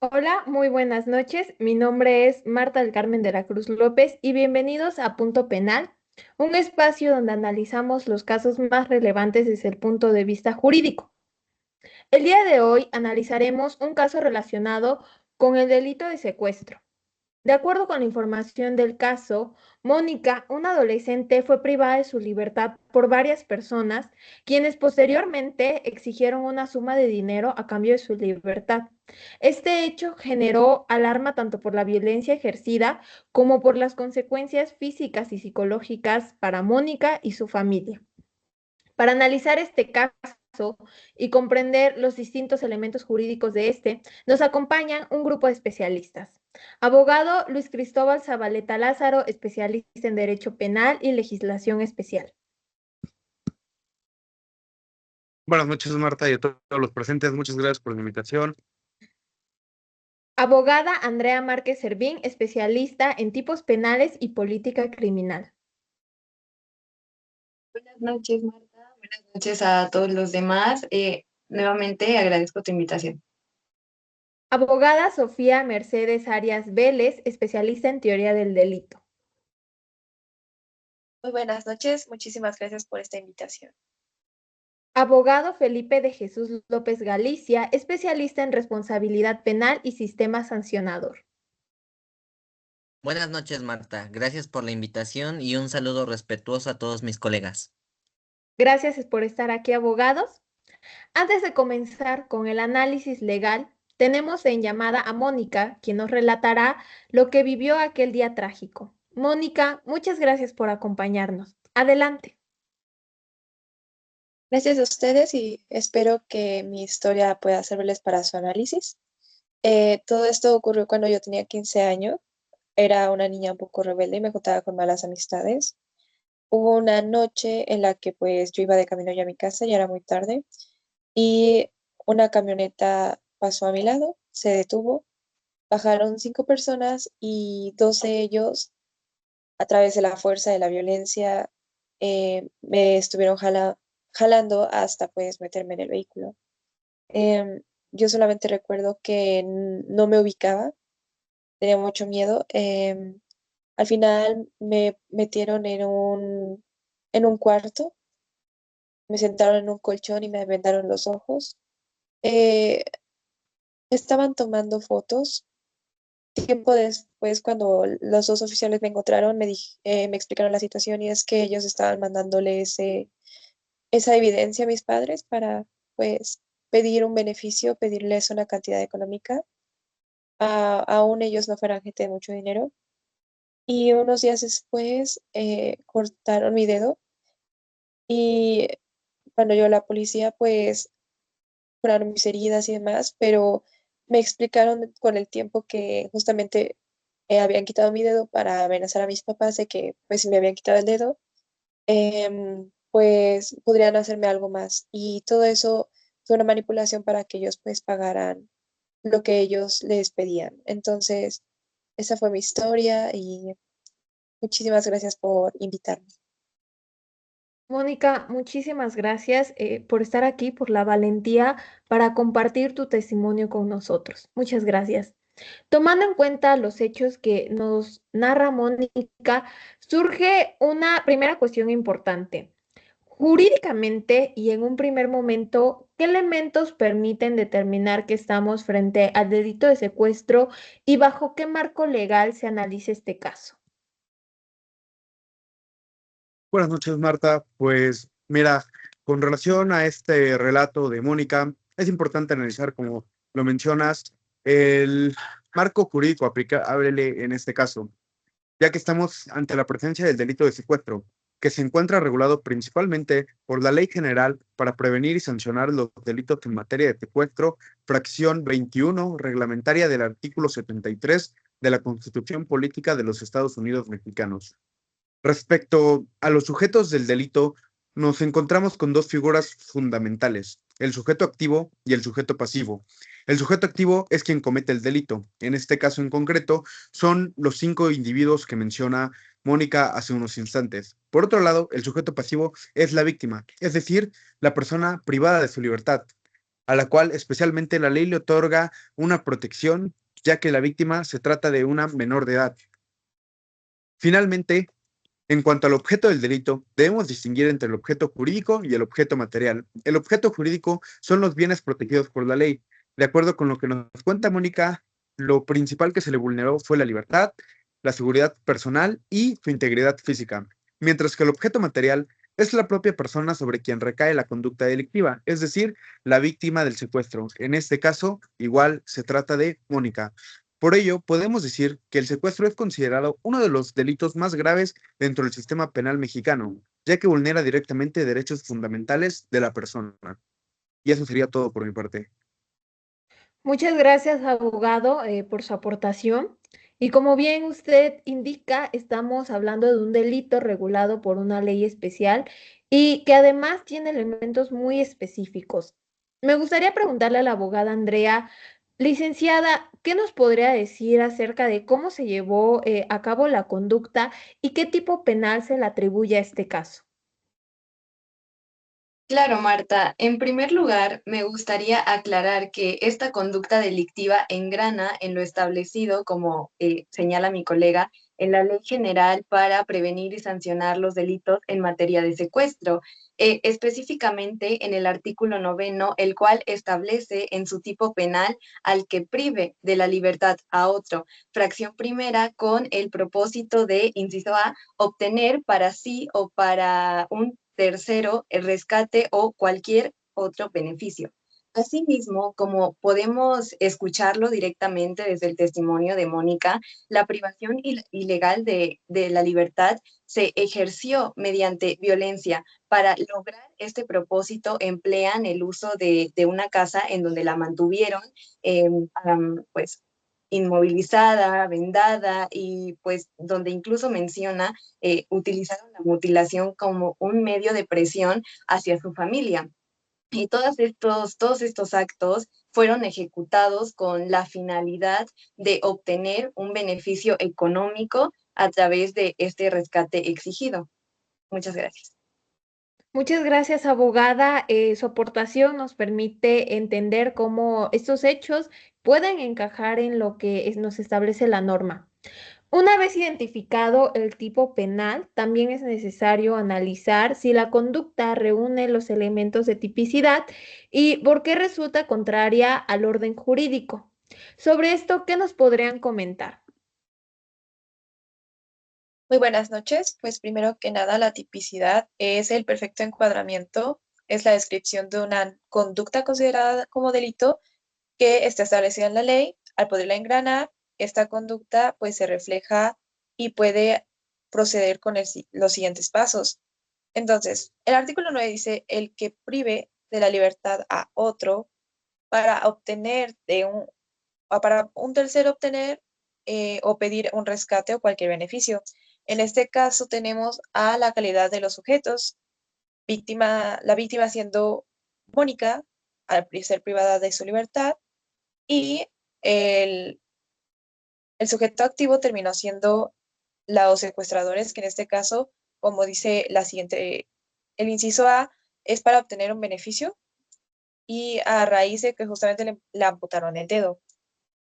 Hola, muy buenas noches. Mi nombre es Marta del Carmen de la Cruz López y bienvenidos a Punto Penal, un espacio donde analizamos los casos más relevantes desde el punto de vista jurídico. El día de hoy analizaremos un caso relacionado con el delito de secuestro. De acuerdo con la información del caso, Mónica, una adolescente, fue privada de su libertad por varias personas, quienes posteriormente exigieron una suma de dinero a cambio de su libertad. Este hecho generó alarma tanto por la violencia ejercida como por las consecuencias físicas y psicológicas para Mónica y su familia. Para analizar este caso y comprender los distintos elementos jurídicos de este, nos acompañan un grupo de especialistas. Abogado Luis Cristóbal Zabaleta Lázaro, especialista en Derecho Penal y Legislación Especial. Buenas noches, Marta, y a todos los presentes. Muchas gracias por la invitación. Abogada Andrea Márquez Servín, especialista en tipos penales y política criminal. Buenas noches, Marta. Buenas noches a todos los demás. Nuevamente agradezco tu invitación. Abogada Sofía Mercedes Arias Vélez, especialista en teoría del delito. Muy buenas noches, muchísimas gracias por esta invitación. Abogado Felipe de Jesús López Galicia, especialista en responsabilidad penal y sistema sancionador. Buenas noches, Marta. Gracias por la invitación y un saludo respetuoso a todos mis colegas. Gracias por estar aquí, abogados. Antes de comenzar con el análisis legal, tenemos en llamada a Mónica, quien nos relatará lo que vivió aquel día trágico. Mónica, muchas gracias por acompañarnos. Adelante. Gracias a ustedes y espero que mi historia pueda servirles para su análisis. Todo esto ocurrió cuando yo tenía 15 años. Era una niña un poco rebelde y me juntaba con malas amistades. Hubo una noche en la que pues yo iba de camino ya a mi casa, ya era muy tarde, y una camioneta pasó a mi lado, se detuvo, bajaron 5 personas y dos de ellos, a través de la fuerza de la violencia, me estuvieron jalando hasta pues meterme en el vehículo. Em, yo solamente recuerdo que no me ubicaba, tenía mucho miedo. Al final me metieron en un cuarto, me sentaron en un colchón y me vendaron los ojos. Eh, estaban tomando fotos. Tiempo después, cuando los dos oficiales me encontraron, me explicaron la situación y es que ellos estaban mandándole esa evidencia a mis padres para, pues, pedir un beneficio, pedirles una cantidad económica. Aún ellos no fueran gente de mucho dinero. Y unos días después cortaron mi dedo y cuando llegó la policía, pues, curaron mis heridas y demás, pero me explicaron con el tiempo que justamente habían quitado mi dedo para amenazar a mis papás de que, pues, si me habían quitado el dedo, pues podrían hacerme algo más. Y todo eso fue una manipulación para que ellos pues pagaran lo que ellos les pedían. Entonces, esa fue mi historia y muchísimas gracias por invitarme. Mónica, muchísimas gracias por estar aquí, por la valentía para compartir tu testimonio con nosotros. Muchas gracias. Tomando en cuenta los hechos que nos narra Mónica, surge una primera cuestión importante. Jurídicamente y en un primer momento, ¿qué elementos permiten determinar que estamos frente al delito de secuestro y bajo qué marco legal se analiza este caso? Buenas noches, Marta. Pues mira, con relación a este relato de Mónica, es importante analizar, como lo mencionas, el marco jurídico aplicable en este caso, ya que estamos ante la presencia del delito de secuestro, que se encuentra regulado principalmente por la Ley General para prevenir y sancionar los delitos en materia de secuestro, fracción 21, reglamentaria del artículo 73 de la Constitución Política de los Estados Unidos Mexicanos. Respecto a los sujetos del delito, nos encontramos con dos figuras fundamentales, el sujeto activo y el sujeto pasivo. El sujeto activo es quien comete el delito. En este caso en concreto, son los 5 individuos que menciona Mónica hace unos instantes. Por otro lado, el sujeto pasivo es la víctima, es decir, la persona privada de su libertad. a la cual especialmente la ley le otorga una protección, ya que la víctima se trata de una menor de edad. Finalmente, en cuanto al objeto del delito, debemos distinguir entre el objeto jurídico y el objeto material. El objeto jurídico son los bienes protegidos por la ley. De acuerdo con lo que nos cuenta Mónica, lo principal que se le vulneró fue la libertad, la seguridad personal y su integridad física, mientras que el objeto material es la propia persona sobre quien recae la conducta delictiva, es decir, la víctima del secuestro. En este caso, igual se trata de Mónica. Por ello, podemos decir que el secuestro es considerado uno de los delitos más graves dentro del sistema penal mexicano, ya que vulnera directamente derechos fundamentales de la persona. Y eso sería todo por mi parte. Muchas gracias, abogado, por su aportación. Y como bien usted indica, estamos hablando de un delito regulado por una ley especial y que además tiene elementos muy específicos. Me gustaría preguntarle a la abogada Andrea, licenciada, ¿qué nos podría decir acerca de cómo se llevó a cabo la conducta y qué tipo penal se le atribuye a este caso? Claro, Marta. En primer lugar, me gustaría aclarar que esta conducta delictiva engrana en lo establecido, como señala mi colega, en la Ley General para prevenir y sancionar los delitos en materia de secuestro, específicamente en el artículo 9, el cual establece en su tipo penal al que prive de la libertad a otro, fracción primera, con el propósito de, inciso A, obtener para sí o para un tercero el rescate o cualquier otro beneficio. Asimismo, como podemos escucharlo directamente desde el testimonio de Mónica, la privación ilegal de la libertad se ejerció mediante violencia. Para lograr este propósito, emplean el uso de una casa en donde la mantuvieron, pues inmovilizada, vendada y pues donde incluso menciona utilizaron la mutilación como un medio de presión hacia su familia. Y todos estos actos fueron ejecutados con la finalidad de obtener un beneficio económico a través de este rescate exigido. Muchas gracias. Muchas gracias, abogada. Su aportación nos permite entender cómo estos hechos pueden encajar en lo que nos establece la norma. Una vez identificado el tipo penal, también es necesario analizar si la conducta reúne los elementos de tipicidad y por qué resulta contraria al orden jurídico. Sobre esto, ¿qué nos podrían comentar? Muy buenas noches. Pues primero que nada, la tipicidad es el perfecto encuadramiento, es la descripción de una conducta considerada como delito que está establecida en la ley. Al poderla engranar, esta conducta pues se refleja y puede proceder con los siguientes pasos. Entonces, el artículo 9 dice, el que prive de la libertad a otro para obtener o para un tercero obtener o pedir un rescate o cualquier beneficio. En este caso tenemos a la calidad de los sujetos, la víctima siendo Mónica, al ser privada de su libertad, y el, el sujeto activo terminó siendo los secuestradores, que en este caso, como dice la siguiente, el inciso A es para obtener un beneficio y a raíz de que justamente le amputaron el dedo.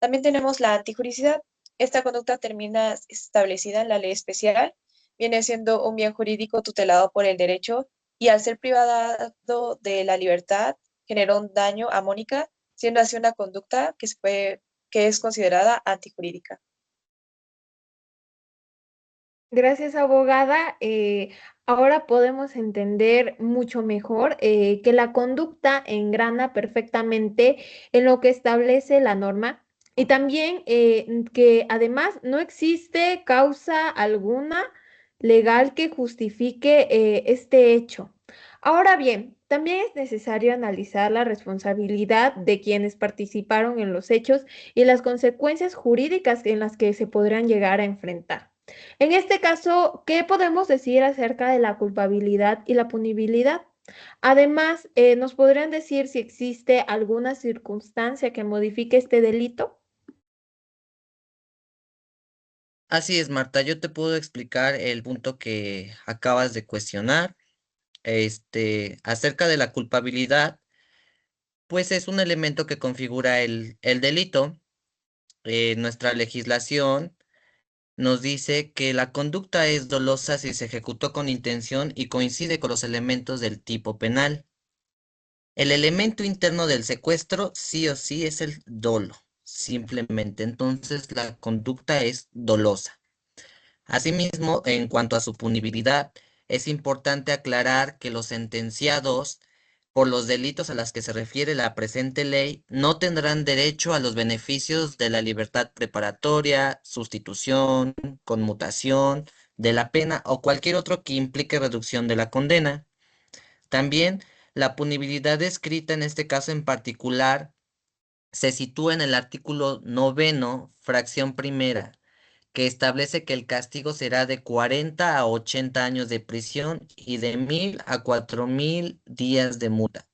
También tenemos la antijuricidad. Esta conducta termina establecida en la ley especial, viene siendo un bien jurídico tutelado por el derecho y al ser privado de la libertad generó un daño a Mónica, siendo así una conducta que es considerada antijurídica. Gracias, abogada. Ahora podemos entender mucho mejor que la conducta engrana perfectamente en lo que establece la norma y también que además no existe causa alguna legal que justifique este hecho. Ahora bien, también es necesario analizar la responsabilidad de quienes participaron en los hechos y las consecuencias jurídicas en las que se podrán llegar a enfrentar. En este caso, ¿qué podemos decir acerca de la culpabilidad y la punibilidad? Además, ¿nos podrían decir si existe alguna circunstancia que modifique este delito? Así es, Marta, yo te puedo explicar el punto que acabas de cuestionar, acerca de la culpabilidad. pues es un elemento que configura el delito. Nuestra legislación nos dice que la conducta es dolosa si se ejecutó con intención y coincide con los elementos del tipo penal. El elemento interno del secuestro sí o sí es el dolo, simplemente. Entonces la conducta es dolosa. Asimismo, en cuanto a su punibilidad, es importante aclarar que los sentenciados por los delitos a los que se refiere la presente ley no tendrán derecho a los beneficios de la libertad preparatoria, sustitución, conmutación de la pena o cualquier otro que implique reducción de la condena. También la punibilidad descrita en este caso en particular se sitúa en el artículo 9º, fracción primera, que establece que el castigo será de 40 a 80 años de prisión y de 1.000 a 4.000 días de multa.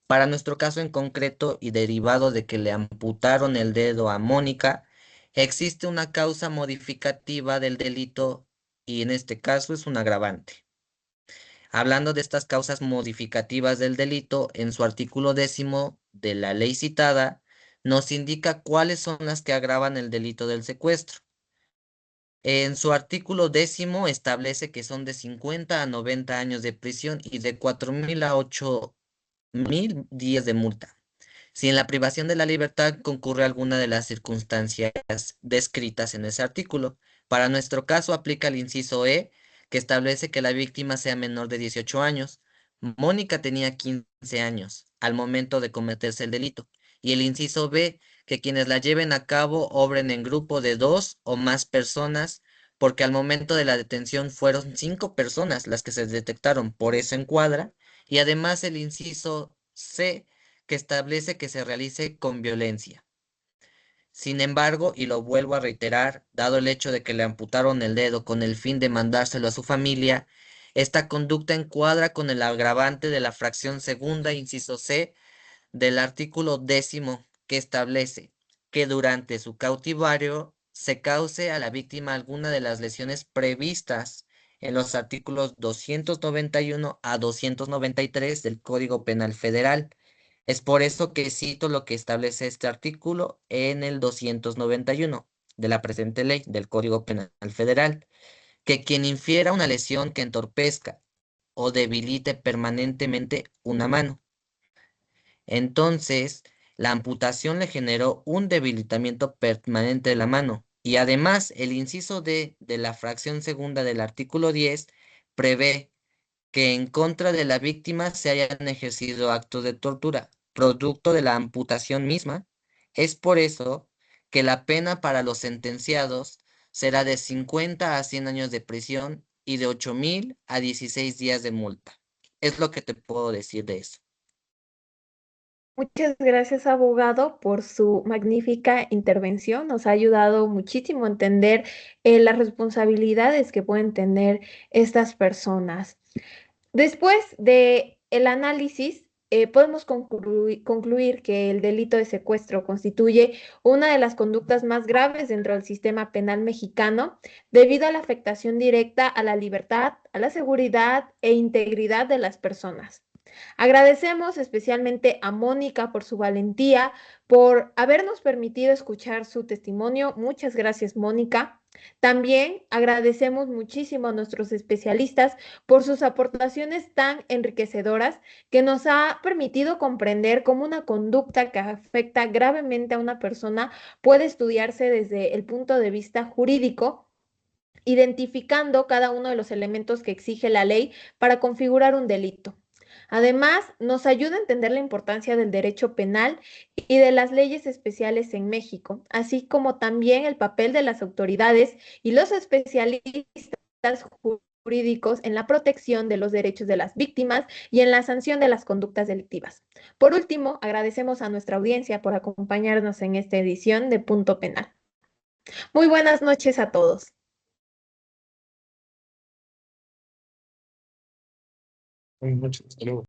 Para nuestro caso en concreto y derivado de que le amputaron el dedo a Mónica, existe una causa modificativa del delito y en este caso es un agravante. Hablando de estas causas modificativas del delito, en su artículo 10º de la ley citada, nos indica cuáles son las que agravan el delito del secuestro. En su artículo 10º establece que son de 50 a 90 años de prisión y de 4.000 a 8.000 días de multa. Si en la privación de la libertad concurre alguna de las circunstancias descritas en ese artículo, para nuestro caso aplica el inciso E, que establece que la víctima sea menor de 18 años. Mónica tenía 15 años al momento de cometerse el delito. Y el inciso B, que quienes la lleven a cabo obren en grupo de 2 o más personas, porque al momento de la detención fueron 5 personas las que se detectaron, por eso encuadra. Y además el inciso C, que establece que se realice con violencia. Sin embargo, y lo vuelvo a reiterar, dado el hecho de que le amputaron el dedo con el fin de mandárselo a su familia, esta conducta encuadra con el agravante de la fracción segunda, inciso C, del artículo 10º, que establece que durante su cautivario se cause a la víctima alguna de las lesiones previstas en los artículos 291 a 293 del Código Penal Federal. Es por eso que cito lo que establece este artículo en el 291 de la presente ley del Código Penal Federal, que quien infiera una lesión que entorpezca o debilite permanentemente una mano. Entonces, la amputación le generó un debilitamiento permanente de la mano. Y además, el inciso D de la fracción segunda del artículo 10 prevé que en contra de la víctima se hayan ejercido actos de tortura, producto de la amputación misma. Es por eso que la pena para los sentenciados será de 50 a 100 años de prisión y de 8.000 a 16 días de multa. Es lo que te puedo decir de eso. Muchas gracias, abogado, por su magnífica intervención. Nos ha ayudado muchísimo a entender las responsabilidades que pueden tener estas personas. Después de el análisis, podemos concluir que el delito de secuestro constituye una de las conductas más graves dentro del sistema penal mexicano debido a la afectación directa a la libertad, a la seguridad e integridad de las personas. Agradecemos especialmente a Mónica por su valentía, por habernos permitido escuchar su testimonio. Muchas gracias, Mónica. También agradecemos muchísimo a nuestros especialistas por sus aportaciones tan enriquecedoras que nos ha permitido comprender cómo una conducta que afecta gravemente a una persona puede estudiarse desde el punto de vista jurídico, identificando cada uno de los elementos que exige la ley para configurar un delito. Además, nos ayuda a entender la importancia del derecho penal y de las leyes especiales en México, así como también el papel de las autoridades y los especialistas jurídicos en la protección de los derechos de las víctimas y en la sanción de las conductas delictivas. Por último, agradecemos a nuestra audiencia por acompañarnos en esta edición de Punto Penal. Muy buenas noches a todos. Buenas noches, hasta luego.